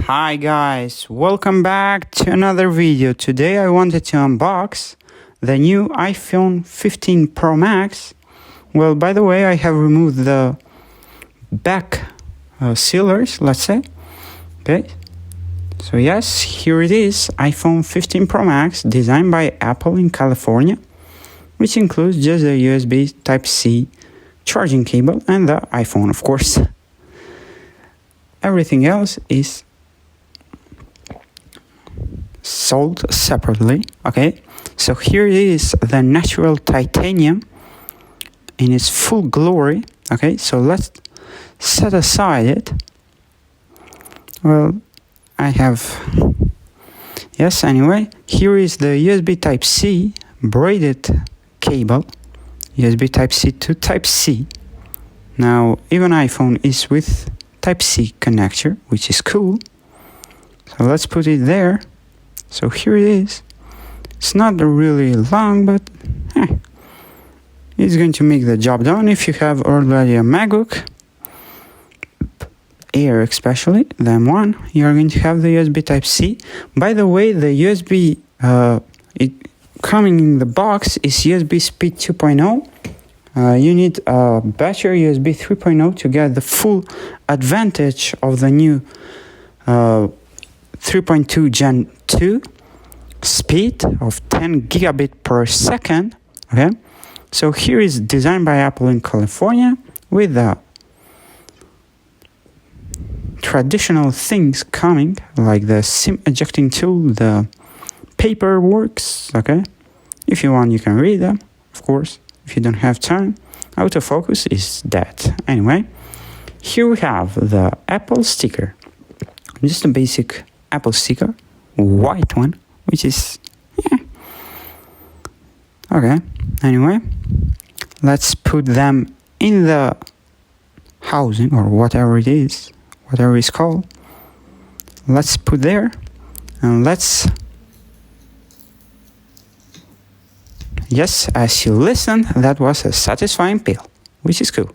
Hi guys, welcome back to another video. Today I wanted to unbox the new iPhone 15 Pro Max. Well, by the way, I have removed the back sealers, let's say. Okay, so yes, here it is, iPhone 15 Pro Max, designed by Apple in California, which includes just the USB Type-C charging cable and the iPhone, of course. Everything else is sold separately. Okay, so here is the natural titanium in its full glory. Okay, so let's set aside it. Well, anyway, here is the USB Type-C braided cable, USB Type-C to Type-C. Now even iPhone is with Type-C connector, which is cool. So let's put it there. So here it is. It's not really long, but it's going to make the job done. If you have already a MacBook Air, especially the M1, you're going to have the USB Type-C. By the way, the USB coming in the box is USB Speed 2.0. You need a battery USB 3.0 to get the full advantage of the new 3.2 Gen 2 speed of 10 gigabit per second. Okay, so here is designed by Apple in California with the traditional things coming, like the SIM ejecting tool, the paperworks. Okay, if you want, you can read them, of course. If you don't have time, autofocus is dead. Anyway, here we have the Apple sticker, just a basic Apple sticker, white one, which is okay. Anyway, let's put them in the housing or whatever it is, whatever it's called. Let's put there, and let's. Yes, as you listened, that was a satisfying pill, which is cool.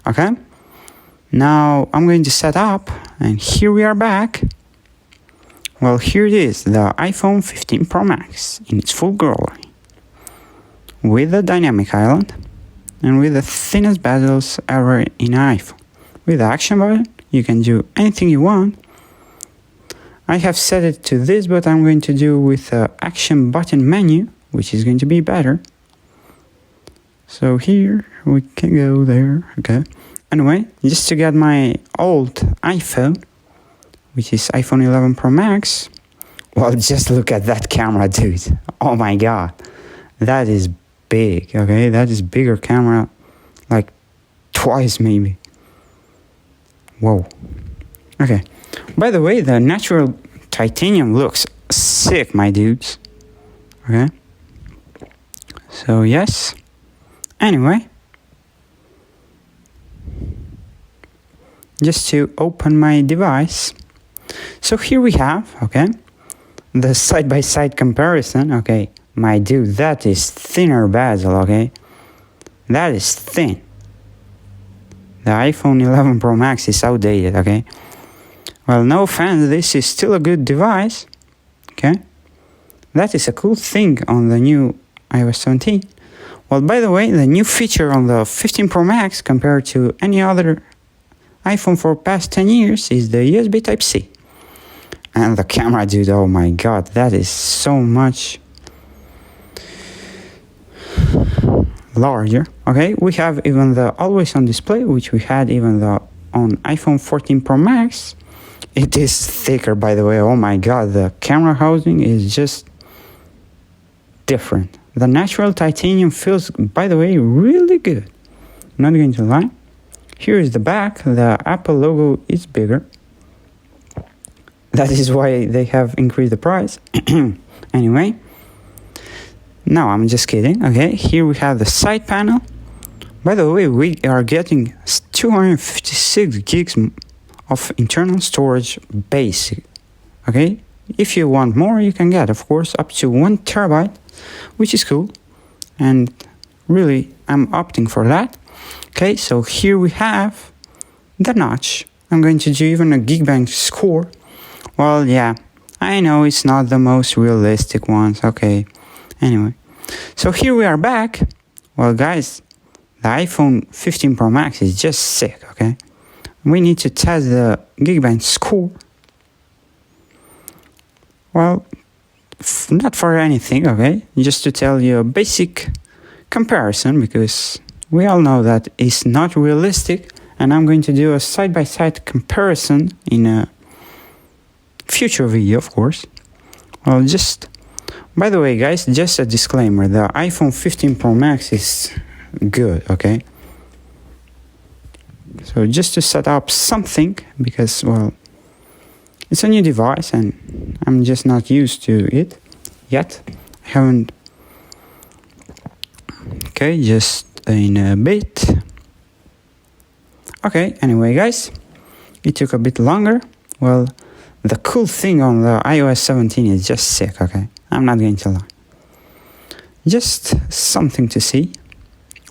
Okay, now I'm going to set up, and here we are back. Well, here it is, the iPhone 15 Pro Max in its full glory, with the dynamic island and with the thinnest bezels ever in an iPhone. With the action button, you can do anything you want. I have set it to this, but I'm going to do with the action button menu, which is going to be better. So here we can go there. Okay. Anyway, just to get my old iPhone, which is iPhone 11 Pro Max. Well, just look at that camera, dude. Oh my god, that is big. Okay, that is bigger camera, like twice maybe. Whoa. Okay, by the way, the natural titanium looks sick, my dudes. Okay, so yes, anyway, just to open my device. So here we have, okay, the side-by-side comparison. Okay, my dude, that is thinner bezel. Okay, that is thin. The iPhone 11 Pro Max is outdated. Okay, well, no offense, this is still a good device. Okay, that is a cool thing on the new iOS 17. Well, by the way, the new feature on the 15 Pro Max compared to any other iPhone for past 10 years is the USB Type-C. And the camera, dude, oh my god, that is so much larger. Okay, we have even the always on display, which we had even on iPhone 14 Pro Max. It is thicker, by the way. Oh my god, the camera housing is just different. The natural titanium feels, by the way, really good. I'm not going to lie. Here is the back. The Apple logo is bigger. That is why they have increased the price. Anyway, no, I'm just kidding. Okay, here we have the side panel. By the way, we are getting 256 gigs of internal storage basic. Okay, if you want more, you can get, of course, up to 1 terabyte, which is cool. And really, I'm opting for that. Okay, so here we have the notch. I'm going to do even a Geekbench score. Well, yeah, I know it's not the most realistic ones. Okay, anyway. So here we are back. Well, guys, the iPhone 15 Pro Max is just sick, okay? We need to test the Geekbench score. Well, not for anything, okay? Just to tell you a basic comparison, because we all know that it's not realistic, and I'm going to do a side-by-side comparison in a future video, of course. Well, just by the way, guys, just a disclaimer, the iPhone 15 Pro Max is good, okay? So just to set up something, because, well, it's a new device and I'm just not used to it yet. I haven't. Okay, just in a bit. Okay, anyway, guys, it took a bit longer. Well, the cool thing on the iOS 17 is just sick, okay? I'm not going to lie. Just something to see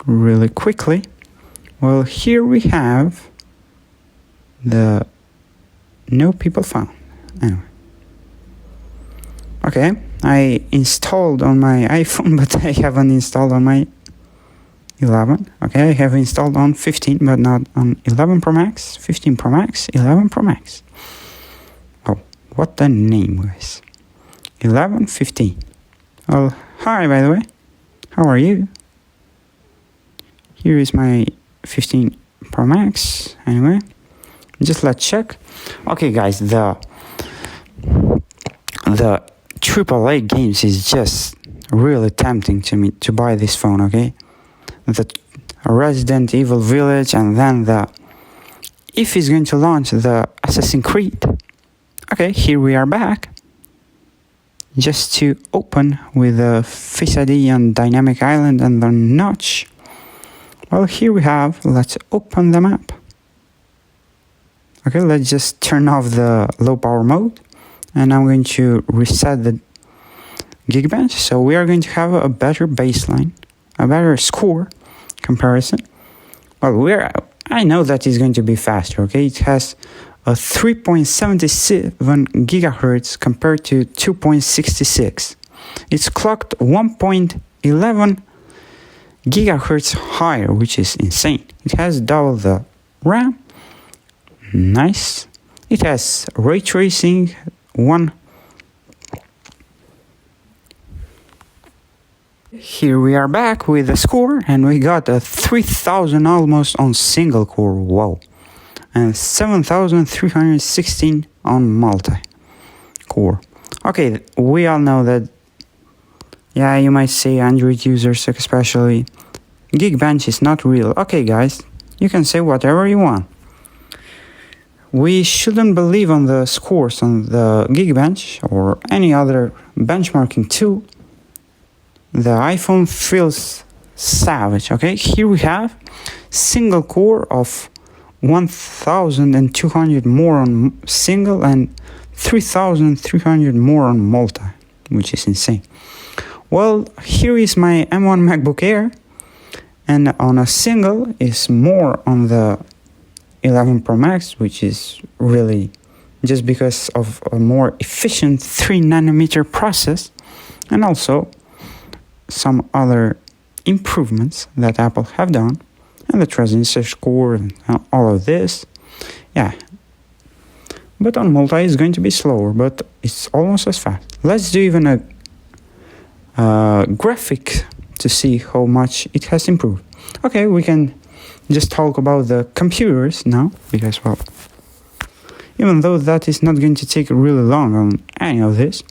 really quickly. Well, here we have the no people found. Anyway. Okay, I installed on my iPhone, but I haven't installed on my 11. Okay, I have installed on 15, but not on 11 Pro Max, 15 Pro Max, 11 Pro Max. Oh, what a name, guys. 11, 15. Oh, hi, by the way. How are you? Here is my 15 Pro Max. Anyway, just let's check. Okay, guys, the AAA games is just really tempting to me to buy this phone, okay? The Resident Evil Village, and then if he's going to launch the Assassin's Creed. Okay, here we are back. Just to open with the Face ID and Dynamic Island and the notch. Well, here we have, let's open the map. Okay, let's just turn off the low power mode. And I'm going to reset the Geekbench. So we are going to have a better baseline, a better score comparison. Well, I know that it's going to be faster, okay? It has a 3.77 gigahertz compared to 2.66. It's clocked 1.11 gigahertz higher, which is insane. It has double the RAM. Nice. It has ray tracing. Here we are back with the score, and we got a 3000 almost on single core. Wow. And 7316 on multi-core. Okay, we all know that, yeah, you might say Android users especially, Geekbench is not real. Okay, guys, you can say whatever you want. We shouldn't believe on the scores on the Geekbench or any other benchmarking tool. The iPhone feels savage, okay? Here we have single core of 1200 more on single and 3300 more on multi, which is insane. Well, here is my M1 MacBook Air, and on a single is more on the 11 Pro Max, which is really just because of a more efficient 3nm process, and also some other improvements that Apple have done, and the transistor score and all of this. Yeah, but on multi is going to be slower, but it's almost as fast. Let's do even a graphic to see how much it has improved. Okay, we can just talk about the computers now, because, well, even though that is not going to take really long on any of this,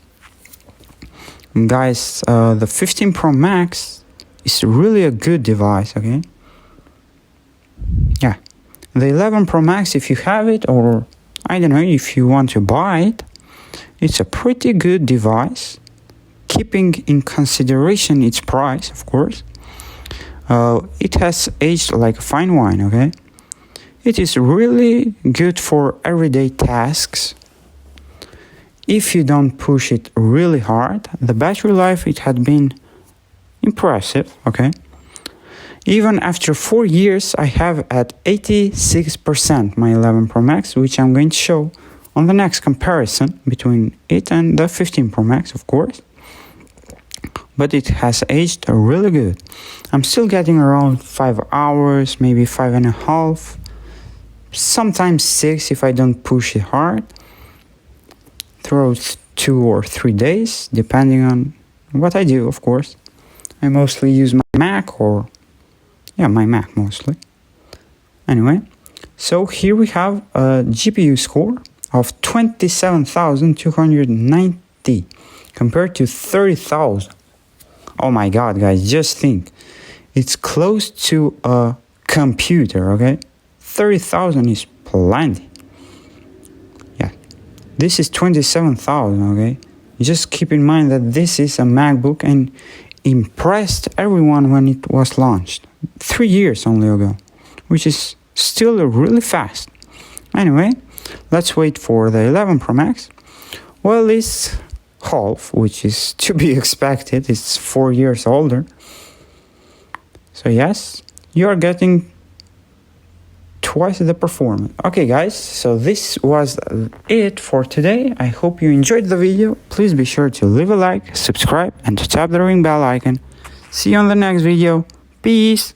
guys, the 15 Pro Max is really a good device, okay? Yeah, the 11 Pro Max, if you have it, or I don't know, if you want to buy it, it's a pretty good device, keeping in consideration its price, of course. It has aged like fine wine, okay? It is really good for everyday tasks. If you don't push it really hard, the battery life, it had been impressive, okay? Even after 4 years, I have at 86% my 11 Pro Max, which I'm going to show on the next comparison between it and the 15 Pro Max, of course. But it has aged really good. I'm still getting around 5 hours, maybe 5.5, sometimes 6 if I don't push it hard, throughout 2 or 3 days, depending on what I do, of course. I mostly use my Mac my Mac mostly. Anyway, so here we have a GPU score of 27,290 compared to 30,000. Oh my god, guys, just think. It's close to a computer, okay? 30,000 is plenty. Yeah, this is 27,000, okay? Just keep in mind that this is a MacBook and impressed everyone when it was launched 3 years only ago, which is still really fast. Anyway, let's wait for the 11 Pro Max. Well, it's half, which is to be expected. It's 4 years older. So yes, you are getting twice the performance. Okay guys, so this was it for today. I hope you enjoyed the video. Please be sure to leave a like, subscribe, and to tap the ring bell icon. See you on the next video. Peace.